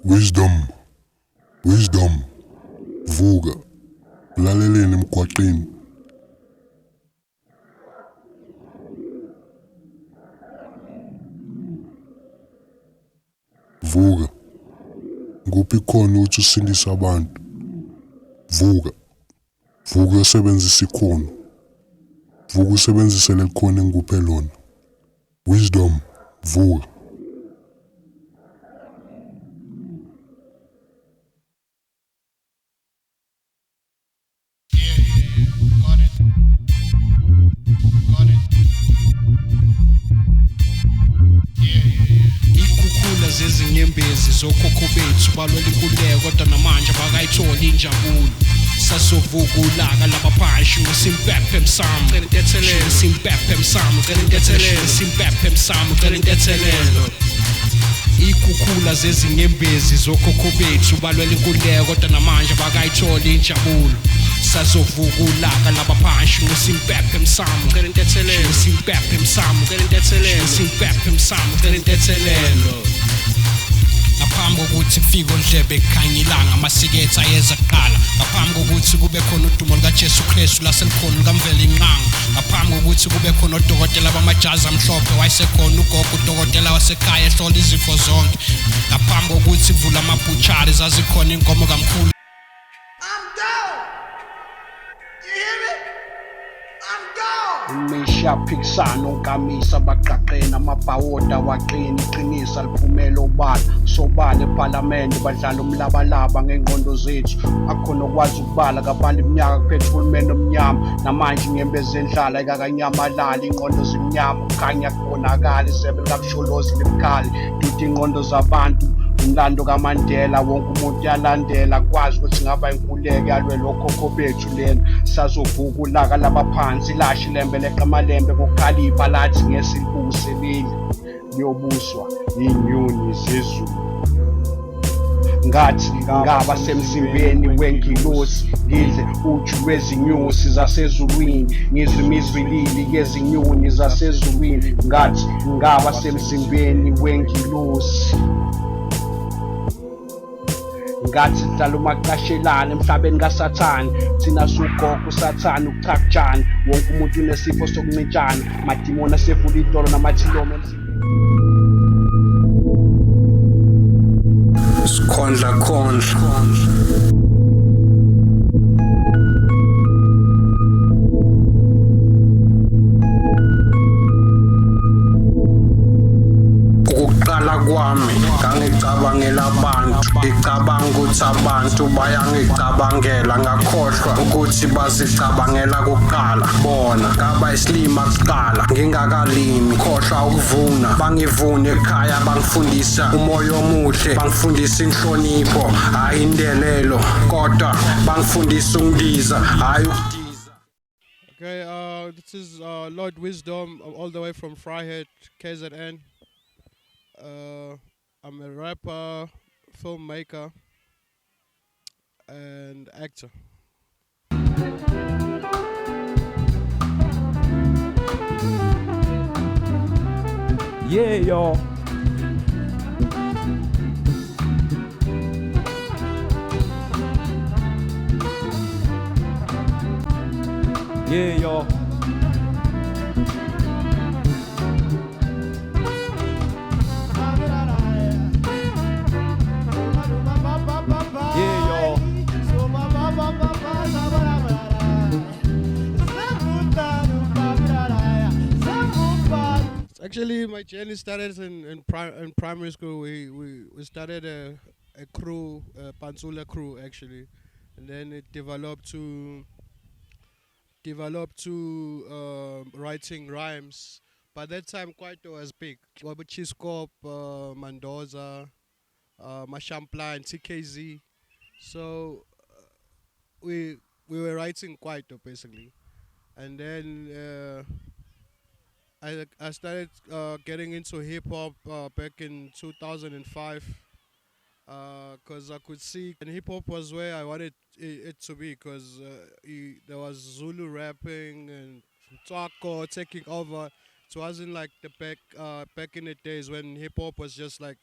Wisdom, wisdom, vuka, laleleni emgwaqeni. Vuka, nguphi khona ukuthi usindise abantu. Vuka, vuka usebenzise ikhono. Vuka usebenzise lekhono engikuphe lona. Wisdom, vuka. Ikhukhula zezinyembezi zokhokho bethu balwela inkululeko kodwa namanje abakayitholi injabulo. Sasovuka ulaka labaphashi ngosimpephe emsamo cela intethelelo simpephe emsamo cela intethelelo simpephe emsamo cela intethelelo. Ikhukhula zezinyembezi zokhokho bethu balwela inkululeko kodwa namanje abakayitholi injabulo. Sazovuka ulaka labaphashi ngosimpephe emsamo cela intethelelo simpephe emsamo cela intethelelo simpephe emsamo cela intethelelo. Ngaphambi kokuthi kufike ondlebe kukhanya ilanga amasiketha ayeza kuqala. Ngaphambi kokuthi kube khona udumo lukaJesu Kristu laselikhona lukamvela inqanga. Ngaphambi kokuthi kube khona odokotela bamajazi amhlophe wayesekhona ugogo udokotela wasekhaya ehlola izifo zonke. Ngaphambi kokuthi kuvula amabhuchari zazikhona inkomo kamkhulu. Umisha phikisano nkamisa baqaqena amabhawoda waqina iqinisa liphumela obala sobala eParliament badlala umlabalaba ngengqondo zethu akhona okwazi ukubala kabala iminyaka kuphethe uhulumeni omnyama namanje ngembeze endlala ikakanyamalala ingqondo zimnyama ukhanya kubonakala isebe likabusholozi libukhali duthi ingqondo zabantu umlando kaMandela wonke umuntu yalandela kwazi ukuthi ngaba inkululeko yalwela okhokho bethu lena sazovuka ulaka labaphansi lashi lembe leqamalembe kokhalipha lathi ngesilungiseleli liyobuswa inyoni zezulu ngathi ngaba semzimbeni wengilosi ngidle uju lwezinyosi zasezulwini ngizwe imizwilili yezinyoni zasezulwini ngathi ngaba semzimbeni wengilosi ngathi dlala umaqashelana emhlabeni kaSathane thina sugogo uSathane ukuchakujana wonke umuntu unesifo sokuncintshana madimoni asevula idolo namathilomo sikhondla khondla ukuqala kwami ngangicabangela abantu ngicabanga ukuthi abantu bayangicabangela ngakhohlwa ukuthi bazicabangela kuqala bona ngaba isilima kuqala ngingakalimi khohlwa ukuvuna bangivune ekhaya bangifundisa umoya omuhle bangifundisa inhlonipho hayi indelelo kodwa bangifundisa undiza hayi ukutiza. Okay, this is Lord Wisdom all the way from Fryhead, KZN. I'm a rapper, filmmaker, and actor. Yeah, y'all. Yeah, y'all. Yeah, y'all. Actually, my journey started in primary school. We started a crew, a Pansula crew actually, and then it developed to writing rhymes. By that time, Kwaito was big. Wabachiscop, Mendoza, Mashampla, and TKZ. So we were writing Kwaito basically, and then I started getting into hip hop back in 2005 because I could see, and hip hop was where I wanted it to be because there was Zulu rapping and Taco taking over. It wasn't like the back in the days when hip hop was just like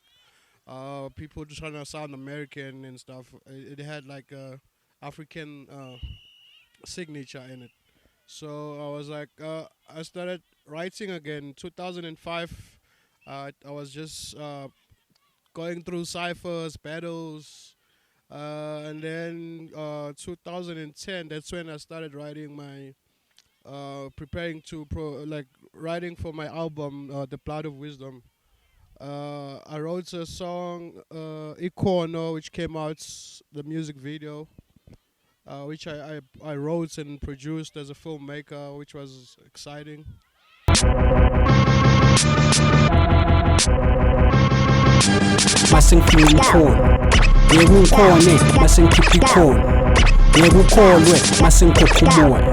People just trying to sound American and stuff. It had like a African signature in it. So I was like, I started writing again. 2005, I was just going through ciphers, battles, and then 2010. That's when I started writing my, preparing to like writing for my album, The Blood of Wisdom. I wrote a song, Ikono, which came out, the music video, which I wrote and produced as a filmmaker, which was exciting. Masingifuna umkhono yeke ungikhone masengikhipha ikhono yeke ukholwe masengikhokha umoya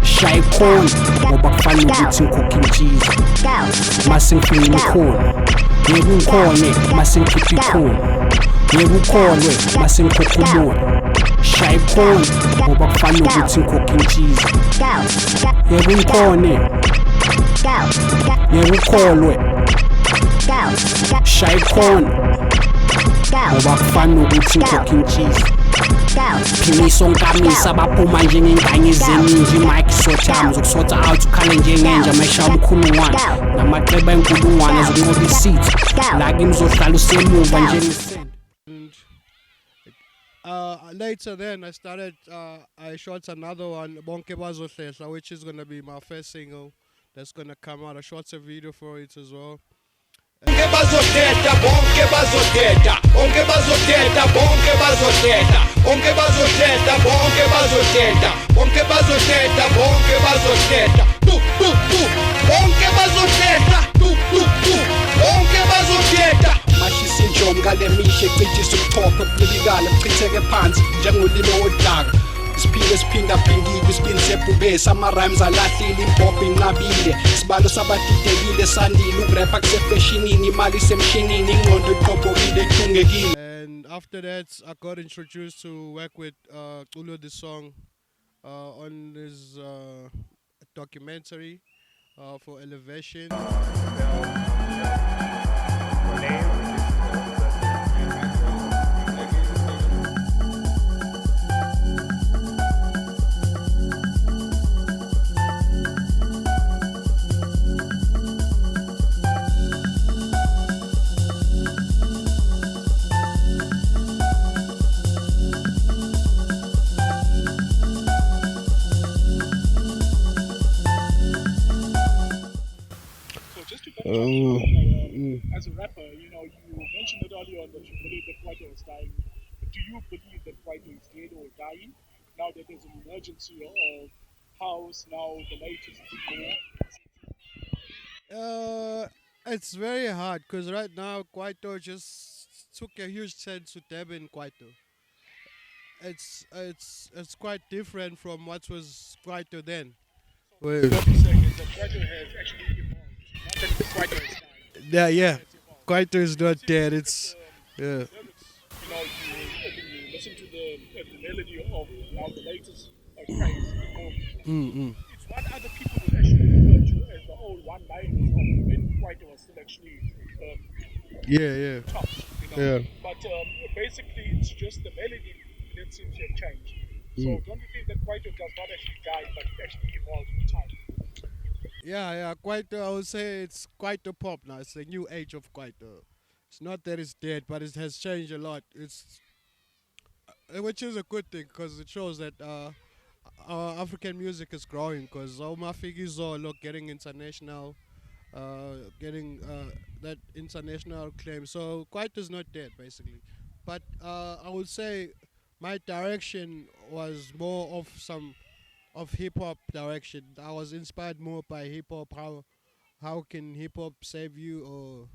shaya ikhono ngoba kufana ukuthi ngikhokha intshiza masengifuna umkhono yeke ungikhone masengikhipha ikhono yeke ukholwe masengikhokha umoya shaya ikhono ngoba kufana ukuthi ngikhokha intshiza yeke ungikhone yeke ukholwe shaya ikhono ngoba kufana ukuthi ngikhokha intshiza phimiso nkamisa abaphuma njengenganye zeninja imike sothama zokusotha out ukhale njengenja mayishaya umkhulungwane namaceba enkulungwane zokunqoba isithi la kimi uzohlala usemuva njengesende. Later then I shot another one, Bonke Bazohlehla, which is going to be my first single that's going to come out. I shot a video for it as well. Bonke bazothetha, bonke bazothetha, bonke bazothetha, bonke bazothetha, bonke bazothetha, bonke bazothetha, bonke bazothetha, bonke bazothetha, bonke bazothetha, bonke bazothetha. Mashisa injongo ngale mishe ecitshisa ubuchopho bulilikala buchitheke phansi njengolilo wodaka. Siphile siphindaphindile isibini sebhubesi ama-rhymes alahlile imbobho inqabile isibalo sabadidekile sandile ukurapha kusefashinini imali isemshinini ingqondo iqobhokile ethungekile. And after that I got introduced to work with Zulu the song on his documentary for Elevation. As a rapper, you mentioned it earlier on that you believe that Kwaito is dying. But do you believe that Kwaito is dead or dying? Now that there's an emergency of house, now the latest It's very hard because right now Kwaito just took a huge turn to Durban Kwaito. It's quite different from what was Kwaito then. what you're saying is that Kwaito has actually evolved. Not that Kwaito is dying. Yeah. Kwaito is not dead. It's yeah. Lyrics, you listen to the melody of now the latest phrase. It's what other people would actually refer to as the old one-liners of when Kwaito was still actually Yeah. top. Yeah. But basically, it's just the melody that seems to have changed. So don't you think that Kwaito does not actually die, but it actually evolves with time? Yeah, Kwaito, I would say it's Kwaito pop now. It's the new age of Kwaito. It's not that it's dead, but it has changed a lot. Which is a good thing because it shows that our African music is growing. Because Zolo getting international, getting that international claim. So Kwaito is not dead, basically. But I would say my direction was more of hip hop direction. I was inspired more by hip hop. How can hip hop save you? Or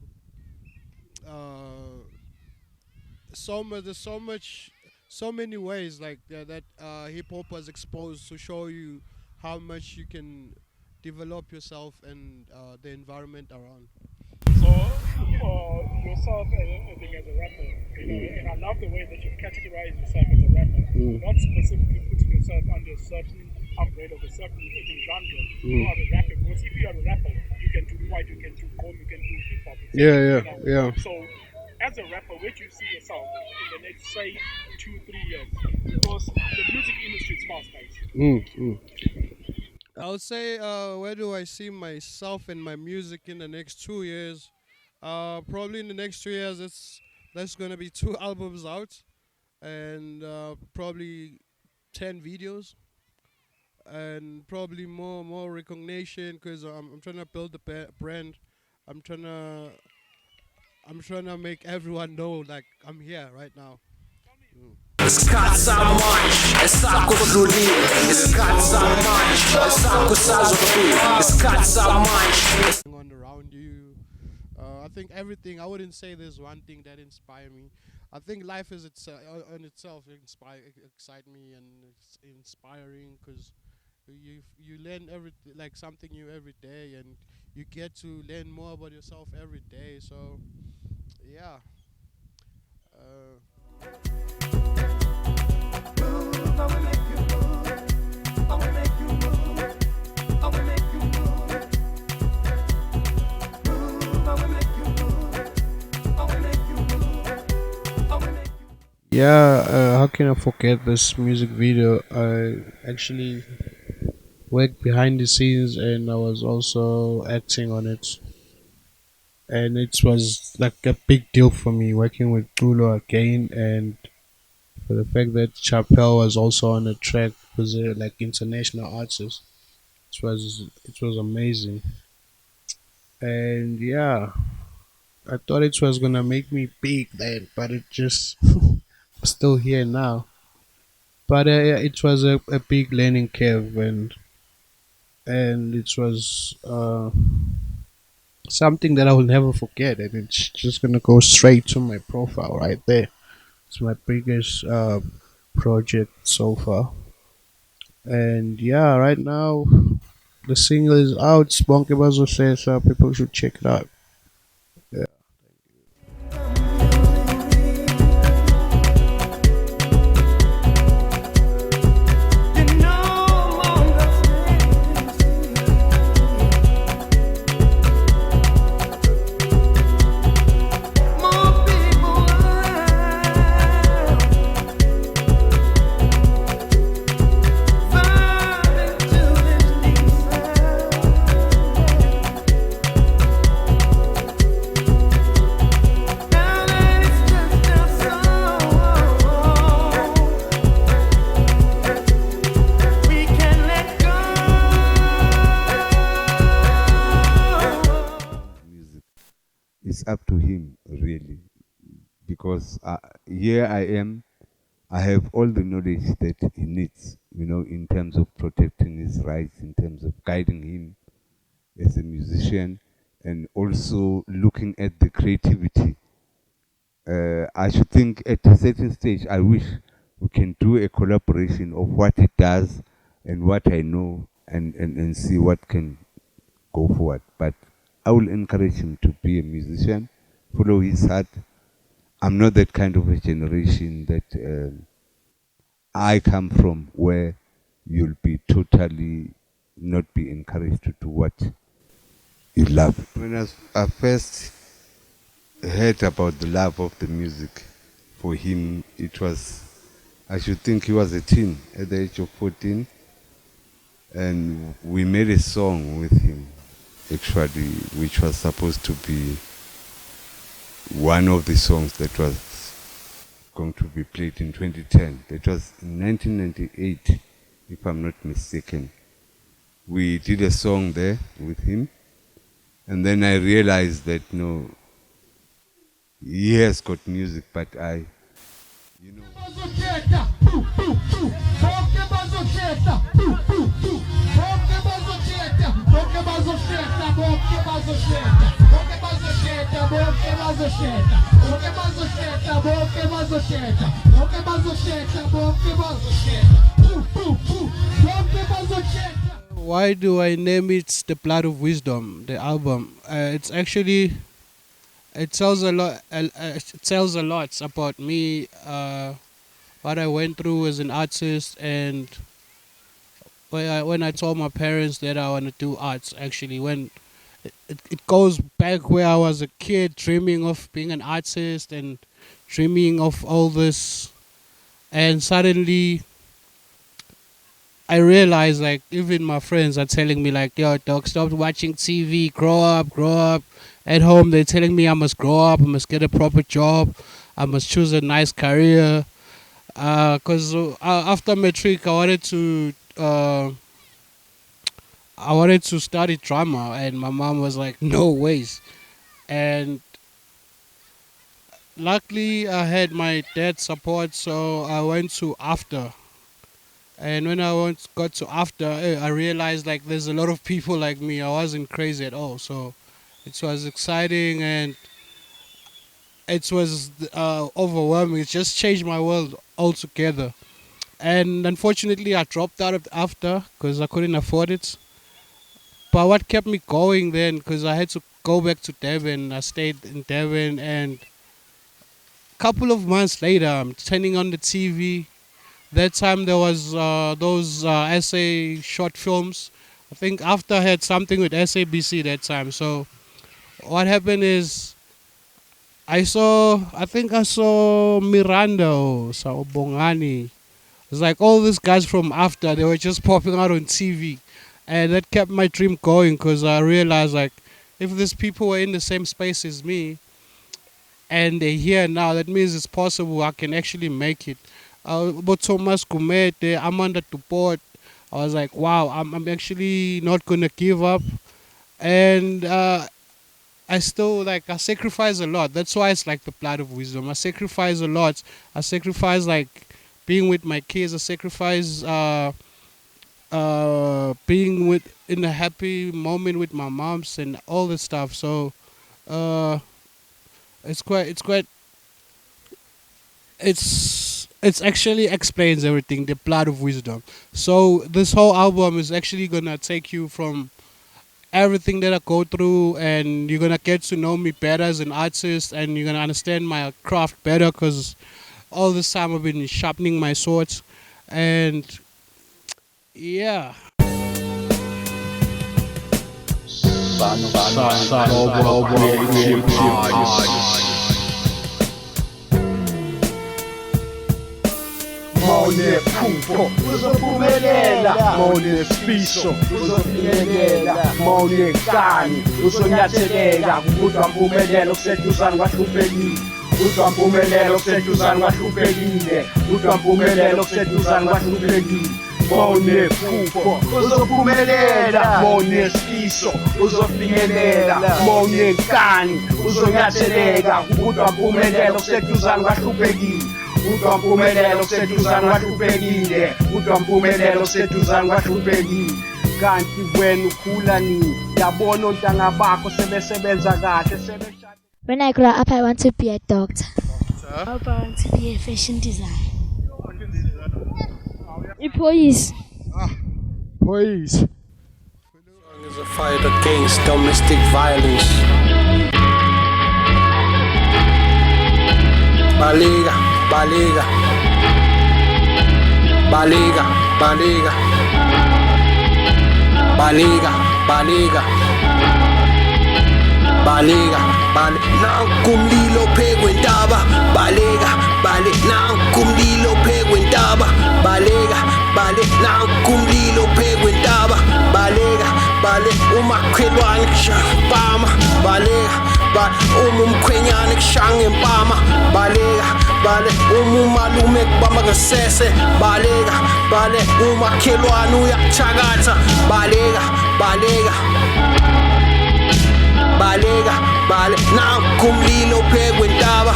there's so many ways like that hip hop was exposed to show you how much you can develop yourself and the environment around. So, yourself as a rapper, and I love the way that you've categorized yourself as a rapper, not specifically putting yourself under a certain umbrella of a certain genre. You are a rapper, because if you are a rapper, you can do white, you can do gold, you can do hip hop. Yeah. So, as a rapper, where do you see yourself in the next, say, 2-3 years? Because the music industry is fast-paced. I would say, where do I see myself and my music in the next 2 years? Probably in the next 2 years, there's gonna be two albums out, and probably 10 videos, and probably more recognition because I'm trying to build the brand. I'm trying to I'm trying to make everyone know like I'm here right now. Skazza mais, é saco Julinho. Skazza mais, é saco Sazofi. Skazza mais. On around you, I think everything. I wouldn't say there's one thing that inspired me. I think life is on itself excite me, and it's inspiring because you learn everything like something new every day, and you get to learn more about yourself every day. So yeah. Yeah, how can I forget this music video? I actually worked behind the scenes and I was also acting on it. And it was like a big deal for me working with Tulo again, and for the fact that Chappelle was also on the track was like international artist. It was amazing. And yeah, I thought it was gonna make me big then, but it just still here now. But yeah, it was a big learning curve, and it was something that I will never forget, and it's just gonna go straight to my profile right there. It's my biggest project so far, and yeah, right now the single is out. Spunky Bazo says people should check it out. Yeah. Music. It's up to him, really, because here I am. I have all the knowledge that he needs, in terms of protecting his rights, in terms of guiding him as a musician, and also looking at the creativity. I should think at a certain stage, I wish we can do a collaboration of what he does and what I know, and see what can go forward. But I will encourage him to be a musician, follow his heart. I'm not that kind of a generation that I come from, where you'll be totally not be encouraged to do what you love. When I first heard about the love of the music for him, it was, I should think he was a teen at the age of 14, and we made a song with him, actually, which was supposed to be one of the songs that was going to be played in 2010. That was in 1998, if I'm not mistaken. We did a song there with him, and then I realized that no, he has got music, but you know. Why do I name it The Blood of Wisdom, the album? It's actually, it tells a lot. It tells a lot about me, what I went through as an artist, and when I told my parents that I want to do arts. Actually, when it goes back where I was a kid dreaming of being an artist and dreaming of all this. And suddenly I realized like even my friends are telling me like, yo, dog, stop watching TV, grow up, grow up. At home, they're telling me I must grow up, I must get a proper job, I must choose a nice career. Because after matric, I wanted to study drama, and my mom was like, no ways. And luckily, I had my dad's support, so I went to after. And when got to after, I realized like there's a lot of people like me. I wasn't crazy at all, so it was exciting and it was overwhelming. It just changed my world altogether. And unfortunately, I dropped out of after because I couldn't afford it. But what kept me going then, because I had to go back to Devon. I stayed in Devon, and a couple of months later, I'm turning on the TV. That time there was those SA short films. I think after had something with SABC that time. So what happened is I saw Miranda or Bongani. It's like all these guys from after, they were just popping out on TV. And that kept my dream going because I realized like if these people were in the same space as me and they're here now, that means it's possible I can actually make it. But Thomas Kumete, Amanda Tuport, I was like, wow, I'm actually not going to give up. And I still I sacrifice a lot. That's why it's like the blood of wisdom. I sacrifice a lot. I sacrifice like being with my kids. I sacrifice being with in a happy moment with my moms and all this stuff. So uh, it's actually explains everything. The blood of wisdom. So this whole album is actually gonna take you from everything that I go through, and you're gonna get to know me better as an artist, and you're gonna understand my craft better because all this time I've been sharpening my swords, and yeah. Mawunephupho uzophumelela, mawunesifiso uzofinyelela, mawunenkani uzonyatheleka. Kudwa mpumelelo kuseduzane kwahluphekile, kudwa mpumelelo kuseduzane kwahluphekile, kudwa mpumelelo kuseduzane kwahluphekile. Mawunephupho uzophumelela, mawunesifiso uzofinyelela, mawunenkani uzonyatheleka. Kudwa mpumelelo kuseduzane kwahluphekile, kudwa mpumelelo seduzane kwahluphekile, kudwa mpumelelo seduzane kwahluphekile. Kanti wena ukhula nini? Yabona ontanga bakho sebesebenza kahle sebeshada. When I grow up, I want to be a doctor. I want to be a fashion designer. Police. Police. Song is a fight against domestic violence. Baliga, baliga, baliga, baliga, baliga, baliga, baliga, baliga. Nankumlilo phekwe intaba, baliga, baliga. Nankumlilo phekwe intaba, baliga, baliga. Nankumlilo phekwe intaba, baliga, baliga. Umakhelwane kushapama, baliga. Umkhwenyane kushanga empama, baleka bale. Umalume kubamba ngesese, baleka bale. Umakhelwane uyakuthakatha, baleka baleka, baleka bale. Nankumlilo phekwe intaba.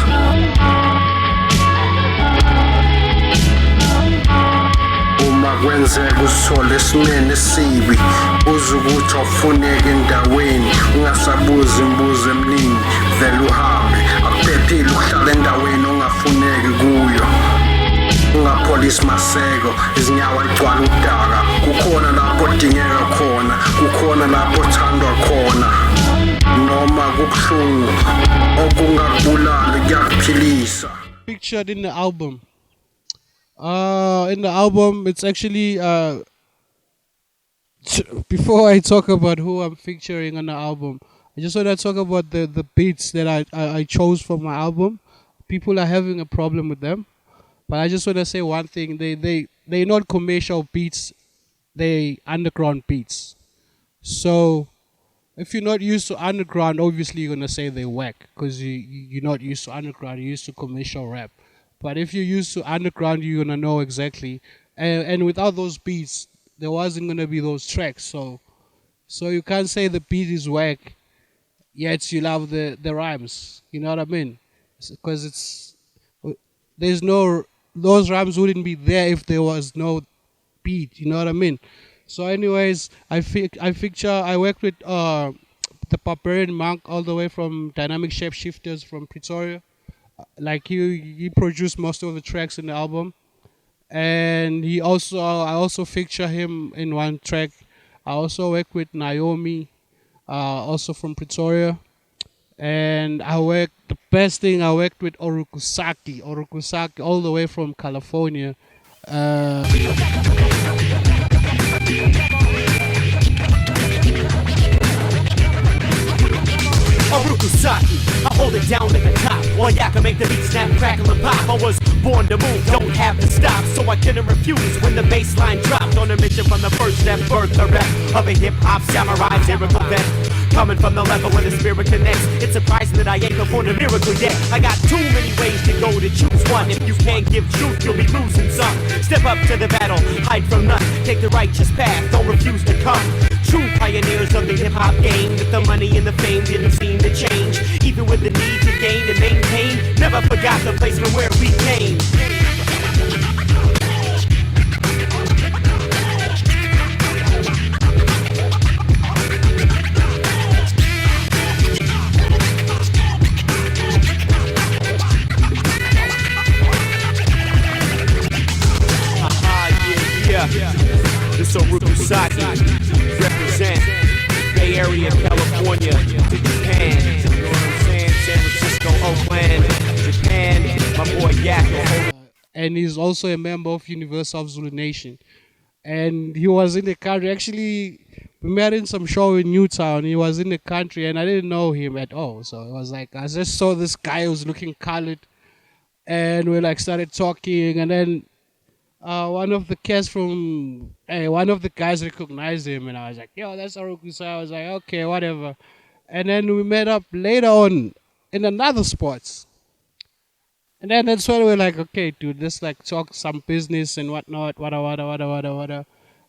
Uma kwenzeka usithole esimeni esibi, uzukuthi awufuneki endaweni, ungasabuzi imbuzo eminingi, vele uhambe. Akuphephile ukuhlala endaweni ongafuneki kuyo, ungapholisi maseko, izinyawo igcwala udaka. Kukhona lapho odingeka khona, kukhona lapho othandwa khona. Noma kubuhlungu okungakubulali kuyakuphilisa. Pictured in the album. In the album, it's actually before I talk about who I'm featuring on the album, I just want to talk about the beats that I chose for my album. People are having a problem with them, but I just want to say one thing: they're not commercial beats, they underground beats. So if you're not used to underground, obviously you're gonna say they whack because you're not used to underground. You're used to commercial rap. But if you're used to underground, you're gonna know exactly. And without those beats, there wasn't gonna be those tracks. So you can't say the beat is whack, yet you love the rhymes. You know what I mean? Because there's no those rhymes wouldn't be there if there was no beat. You know what I mean? So, anyways, I worked with the Barbarian Monk all the way from Dynamic Shapeshifters from Pretoria. Like he produced most of the tracks in the album, and I also feature him in one track. I also work with Naomi, also from Pretoria, and the best thing I worked with Orukusaki all the way from California. Harukusaki, I hold it down at the top. While ya can make the beat snap, crackle, and pop. I was born to move, don't have to stop. So I couldn't refuse when the bass line dropped. On a mission from the first step, birth the rep of a hip-hop samurai lyrical vet. Coming from the level where the spirit connects. It's surprising that I ain't performed a miracle yet. I got too many ways to go to choose one. If you can't give truth, you'll be losing some. Step up to the battle, hide from none. Take the righteous path, don't refuse to come. True pioneers of the hip-hop game. That the money and the fame didn't seem to change. Even with the need to gain and maintain. Never forgot the place from where we came. This Orukusaki represent Bay Area, California to Japan. You know what I'm saying? San Francisco, Oakland, Japan. My boy Yakko. And he's also a member of Universal Zulu Nation. And he was in the country. Actually, we met in some show in Newtown. He was in the country, and I didn't know him at all. So it was like I just saw this guy who was looking colored, and we like started talking, and then one of the one of the guys recognized him, and I was like, "Yo, that's Arukusa." I was like, "Okay, whatever." And then we met up later on in another spot, and then that's when we were like, "Okay, dude, let's like talk some business and whatnot, wada.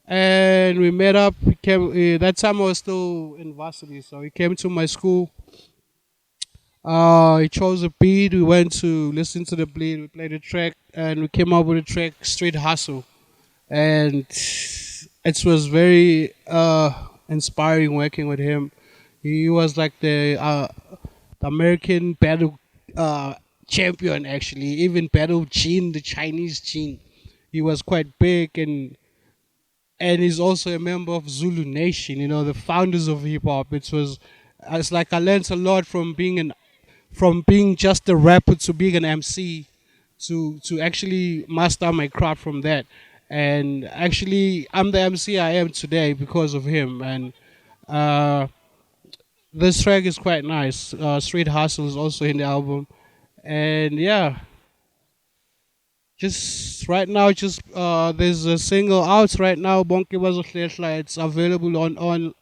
And we met up. We came. That time I was still in varsity, so he came to my school. He chose a beat. We went to listen to the beat. We played a track, and we came up with a track, Street Hustle. And it was very inspiring working with him. He was like the American battle champion, actually. Even battled Gene, the Chinese Gene. He was quite big, and he's also a member of Zulu Nation. You know, the founders of hip hop. It's like I learned a lot from being just a rapper to being an MC, to actually master my craft from that. And actually, I'm the MC I am today because of him. And this track is quite nice. Street Hustle is also in the album. And yeah, just right now, there's a single out right now, Bonke Bazohlehla. It's available on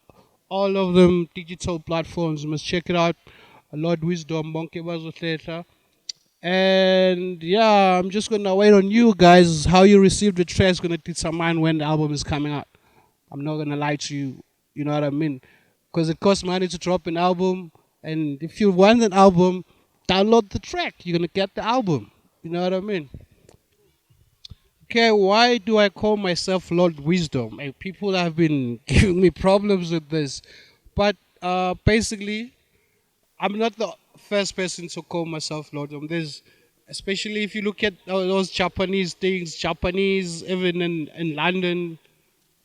all of them digital platforms. You must check it out. Lord Wisdom, Bonke Bazohlehla. And yeah, I'm just gonna wait on you guys. How you receive the track is gonna determine when the album is coming out. I'm not gonna lie to you. You know what I mean? Because it costs money to drop an album, and if you want an album, download the track. You're gonna get the album. You know what I mean? Okay, why do I call myself Lord Wisdom? People have been giving me problems with this, but basically, I'm not the first person to call myself Lord. Especially if you look at those Japanese things, Japanese, even in London,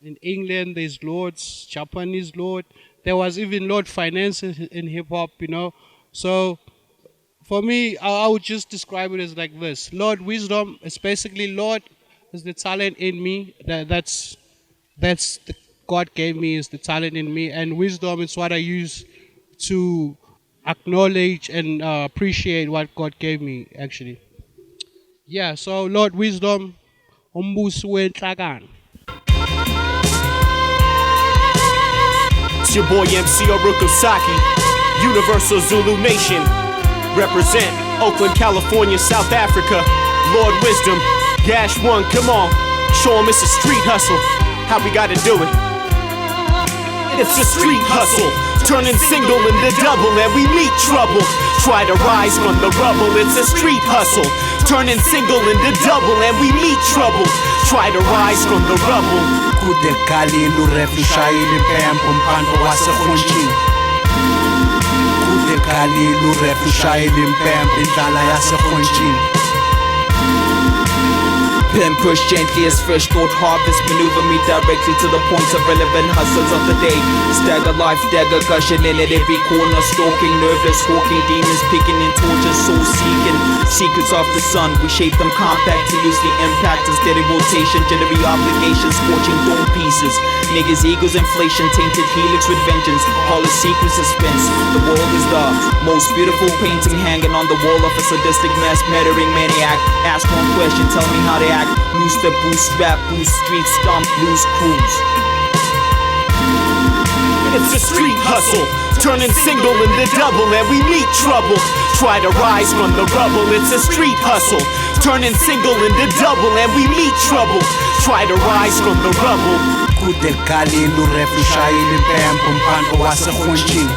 in England, there's Lords, Japanese Lord. There was even Lord Finance in hip hop, you know. So for me, I would just describe it as like this: Lord Wisdom is basically Lord is the talent in me. That's God gave me, is the talent in me, and wisdom is what I use to acknowledge and appreciate what God gave me, actually. Yeah, so Lord Wisdom, umbusi wenhlakano. It's your boy MC Orukosaki, Universal Zulu Nation. Represent Oakland, California, South Africa. Lord Wisdom, Gash 1, come on. Show 'em it's a street hustle. How we gotta do it? It's a street hustle. Turning single into double and we meet trouble. Try to rise from the rubble. It's a street hustle. Turning single into double and we meet trouble. Try to rise from the rubble. Kude kalilu refushayili pempo mpanto wasekhunjini. Kude kalilu refushayili pempo indlala yasekhunjini. Pen push gently as fresh thought harvest. Maneuver me directly to the point of relevant hustles of the day. Stagger life, dagger gushing in at every corner. Stalking, nerveless, hawking, demons picking in torches. Soul seeking, secrets of the sun. We shape them compact to use the impact and steady rotation. Jittery obligations, scorching dome pieces. Niggas, egos, inflation, tainted helix with vengeance. All is secret suspense. The world is the most beautiful painting hanging on the wall of a sadistic mass murdering maniac. Ask one question, tell me how they act. Loose the boost, rap boost, street stomp, loose cruise. It's a street hustle. Turning single into double and we meet trouble. Try to rise from the rubble. It's a street hustle. Turning single into double and we meet trouble. Try to rise from the rubble. Kude kalilu refushayili pempo mpanto wasekhunjini.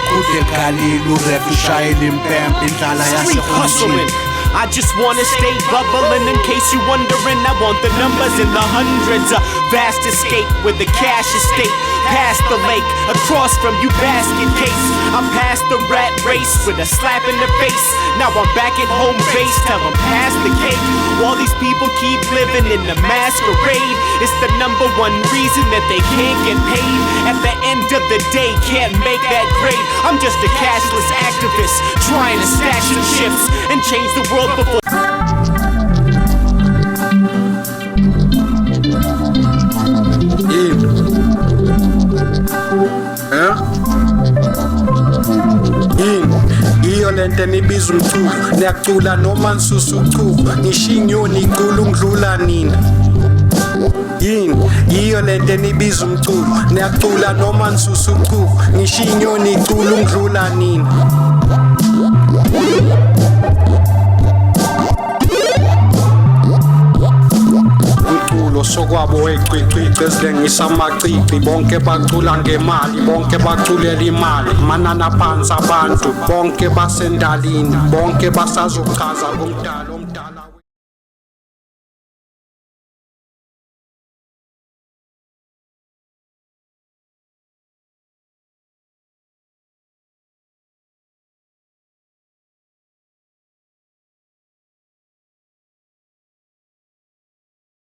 Kude kalilu refushayili pempo indlala yasekhunjini. I just wanna stay bubbling. In case you wondering, I want the numbers in the hundreds. A vast escape with the cash estate. Past the lake, across from you basket case. I'm past the rat race with a slap in the face. Now I'm back at home base, tell them pass the cake. All these people keep living in the masquerade. It's the number one reason that they can't get paid. At the end of the day, can't make that grade. I'm just a cashless activist, trying to stash some chips and change the world before. Iyo lento enibiza umthuku niyacula noma nisusa uchuku ngisho inyoni icula ungidlula nina yini iyo lento enibiza umculo niyacula noma nisusa uchuku ngisho inyoni icula ungidlula nina sokwabo ecwicwici ezilengisa amacici bonke bacula ngemali bonke baculela imali manana phansi abantu bonke basendalini bonke basazochaza kumdalo